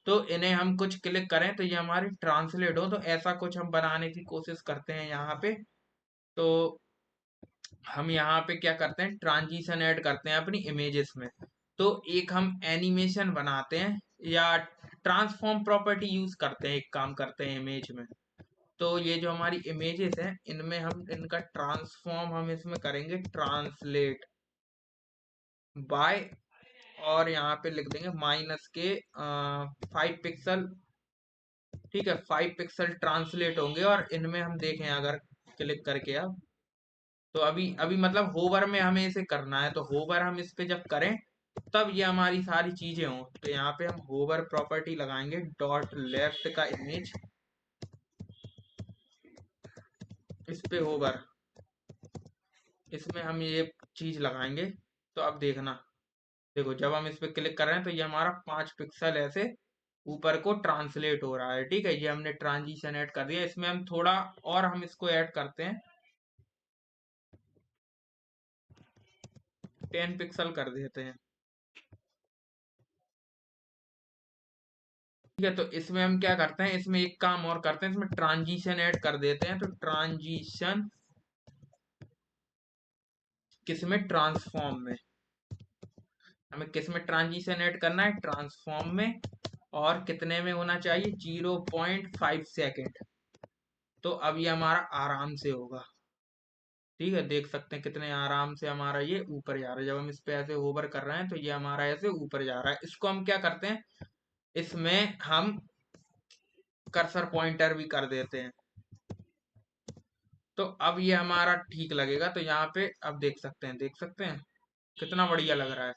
तो इन्हें हम कुछ क्लिक करें तो ये हमारे ट्रांसलेट हो, तो ऐसा कुछ हम बनाने की कोशिश करते हैं यहाँ पे। तो हम यहाँ पे क्या करते हैं, ट्रांजिशन ऐड करते हैं अपनी इमेजेस में। तो एक हम एनिमेशन बनाते हैं, या ट्रांसफॉर्म प्रॉपर्टी यूज करते हैं, एक काम करते हैं इमेज में। तो ये जो हमारी इमेजेस हैं इनमें हम इनका ट्रांसफॉर्म हम इसमें करेंगे ट्रांसलेट बाय, और यहाँ पे लिख देंगे माइनस के 5 पिक्सल, ठीक है। 5 पिक्सल ट्रांसलेट होंगे, और इनमें हम देखें अगर क्लिक करके, अब तो अभी अभी मतलब होवर में हमें इसे करना है, तो होवर हम इस पे जब करें तब ये हमारी सारी चीजें हों। तो यहाँ पे हम होवर प्रॉपर्टी लगाएंगे, डॉट लेफ्ट का इमेज, इस पे होवर, इसमें हम ये चीज लगाएंगे। तो अब देखना, देखो जब हम इस पे क्लिक कर रहे हैं तो ये हमारा 5 पिक्सल ऐसे ऊपर को ट्रांसलेट हो रहा है, ठीक है। ये हमने ट्रांजिशन ऐड कर दिया, इसमें हम थोड़ा और हम इसको ऐड करते हैं, 10 पिक्सल कर देते हैं। ठीक है, तो इसमें हम क्या करते हैं, इसमें एक काम और करते हैं, इसमें ट्रांजिशन ऐड कर देते हैं। तो ट्रांजिशन किसमें, ट्रांसफॉर्म में। हमें किसमें ट्रांजिशन ऐड करना है, ट्रांसफॉर्म में। और कितने में होना चाहिए, 0.5 सेकेंड। तो अब ये हमारा आराम से होगा। ठीक है, देख सकते हैं कितने आराम से हमारा ये ऊपर जा रहा है। जब हम इस पे ऐसे होवर कर रहे हैं तो ये हमारा ऐसे ऊपर जा रहा है। इसको हम क्या करते हैं, इसमें हम कर्सर पॉइंटर भी कर देते हैं। तो अब ये हमारा ठीक लगेगा। तो यहाँ पे अब देख सकते हैं कितना बढ़िया लग रहा है।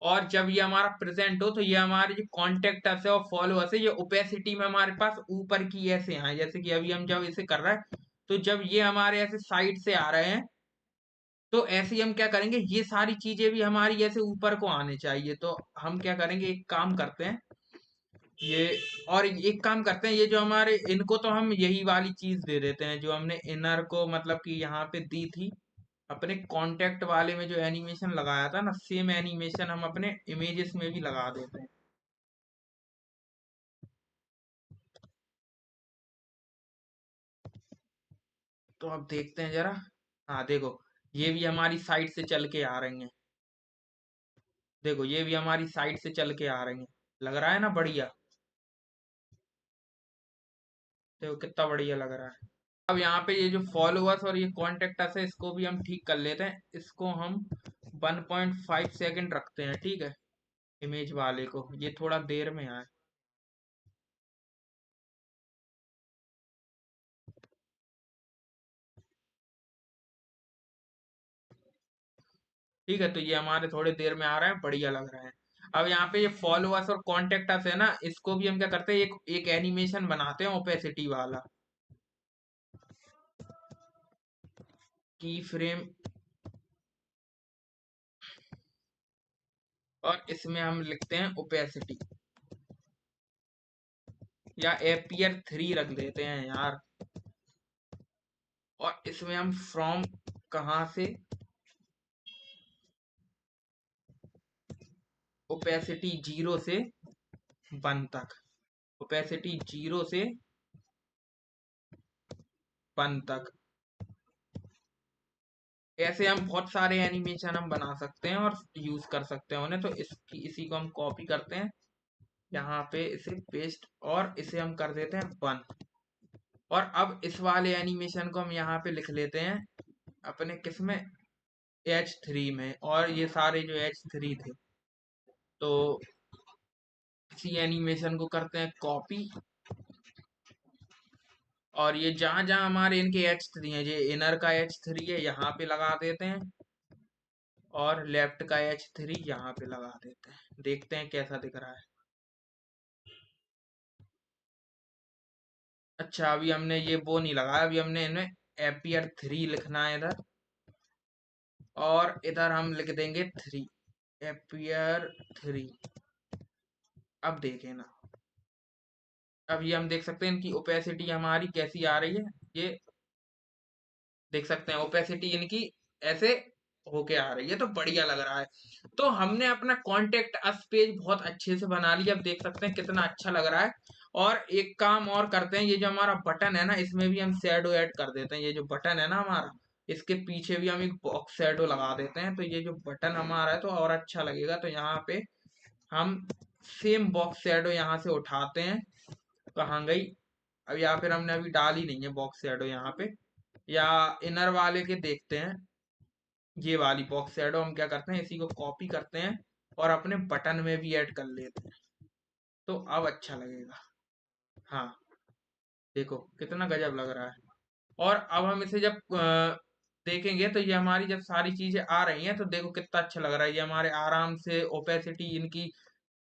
और जब ये हमारा प्रेजेंट हो तो ये हमारे जो कॉन्टेक्टर्स है और फॉलोअर्स है, ये ओपेसिटी में हमारे पास ऊपर की ऐसे आए। जैसे कि अभी हम जब इसे कर रहे हैं तो जब ये हमारे ऐसे साइड से आ रहे हैं तो ऐसे ही हम क्या करेंगे, ये सारी चीजें भी हमारी ऐसे ऊपर को आने चाहिए। तो हम क्या करेंगे, एक काम करते हैं ये, और एक काम करते हैं, ये जो हमारे इनको तो हम यही वाली चीज दे देते हैं जो हमने इनर को मतलब कि यहाँ पे दी थी। अपने कांटेक्ट वाले में जो एनिमेशन लगाया था ना, सेम एनिमेशन हम अपने इमेजेस में भी लगा देते हैं। तो अब देखते हैं जरा। हाँ देखो, ये भी हमारी साइड से चल के आ रही हैं। देखो ये भी हमारी साइड से चल के आ रही हैं। लग रहा है ना बढ़िया। देखो कितना बढ़िया लग रहा है। अब यहाँ पे ये जो फॉलोअर्स और ये कॉन्टेक्टर्स है, इसको भी हम ठीक कर लेते हैं। इसको हम 1.5 सेकंड रखते हैं। ठीक है, इमेज वाले को ये थोड़ा देर में आए। ठीक है, तो ये हमारे थोड़े देर में आ रहा है, बढ़िया लग रहा है। अब यहाँ पे ये फॉलोअर्स और कॉन्टेक्टर्स है ना, इसको भी हम क्या करते हैं, एक एक एनिमेशन बनाते हैं ओपेसिटी वाला। की फ्रेम, और इसमें हम लिखते हैं ओपेसिटी, या एपियर 3 रख देते हैं यार। और इसमें हम फ्रॉम कहाँ से, ओपेसिटी 0 से 1 तक, ओपेसिटी 0 से 1 तक। ऐसे हम बहुत सारे एनिमेशन हम बना सकते हैं और यूज कर सकते हैं उन्हें। तो इसी को हम कॉपी करते हैं, यहाँ पे इसे पेस्ट, और इसे हम कर देते हैं 1। और अब इस वाले एनिमेशन को हम यहाँ पे लिख लेते हैं अपने किसमें, H3 में। और ये सारे जो H3 थे, तो इसी एनिमेशन को करते हैं कॉपी। और ये जहां जहां हमारे इनके H3 है, ये इनर का H3 है, यहाँ पे लगा देते हैं। और लेफ्ट का H3 यहाँ पे लगा देते हैं। देखते हैं कैसा दिख रहा है। अच्छा, अभी हमने ये वो नहीं लगाया, अभी हमने इनमें एपियर 3 लिखना है इधर। और इधर हम लिख देंगे 3, एपियर 3। अब देखें ना, अब ये हम देख सकते हैं इनकी ओपेसिटी हमारी कैसी आ रही है। ये देख सकते हैं ओपेसिटी इनकी ऐसे होके आ रही है, तो बढ़िया लग रहा है। तो हमने अपना कॉन्टेक्ट अस पेज बहुत अच्छे से बना लिया। अब देख सकते हैं कितना अच्छा लग रहा है। और एक काम और करते हैं, ये जो हमारा बटन है ना, इसमें भी हम शैडो ऐड कर देते हैं। ये जो बटन है ना हमारा, इसके पीछे भी हम एक बॉक्स शैडो लगा देते हैं। तो ये जो बटन हमारा है तो और अच्छा लगेगा। तो यहाँ पे हम सेम बॉक्स शैडो यहाँ से उठाते हैं। कहाँ गई, अब या फिर हमने अभी डाली नहीं है बॉक्स शैडो यहाँ पे, या इनर वाले के देखते हैं। ये वाली बॉक्स शैडो हम क्या करते हैं, इसी को कॉपी करते हैं और अपने बटन में भी ऐड कर लेते हैं। तो अब अच्छा लगेगा। हाँ देखो कितना गजब लग रहा है। और अब हम इसे जब देखेंगे तो ये हमारी जब सारी चीजें आ रही हैं तो देखो कितना अच्छा लग रहा है। ये हमारे आराम से ओपेसिटी इनकी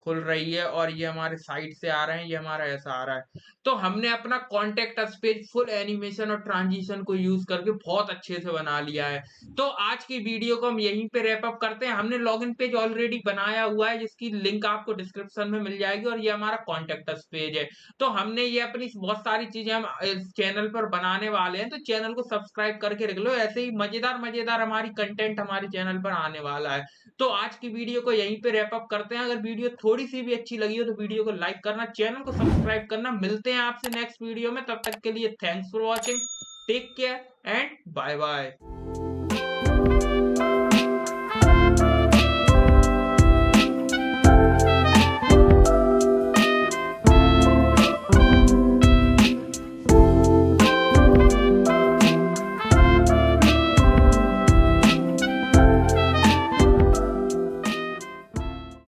खुल रही है, और ये हमारे साइड से आ रहे हैं, ये हमारा ऐसा आ रहा है। तो हमने अपना contact us page full animation और ट्रांजिशन को यूज करके बहुत अच्छे से बना लिया है। तो आज की वीडियो को हम यहीं पे रैप अप करते हैं। हमने लॉगिन पेज ऑलरेडी बनाया हुआ है, जिसकी लिंक आपको डिस्क्रिप्शन में मिल जाएगी, और ये हमारा कॉन्टेक्ट अस पेज है। तो हमने ये अपनी बहुत सारी चीजें हम इस चैनल पर बनाने वाले हैं, तो चैनल को सब्सक्राइब करके रख लो। ऐसे ही मजेदार मजेदार हमारी कंटेंट हमारे चैनल पर आने वाला है। तो आज की वीडियो को यहीं पे रैप अप करते हैं। अगर वीडियो थोड़ी थोड़ी सी भी अच्छी लगी हो तो वीडियो को लाइक करना, चैनल को सब्सक्राइब करना। मिलते हैं आपसे नेक्स्ट वीडियो में, तब तक के लिए thanks for watching, take care and bye bye.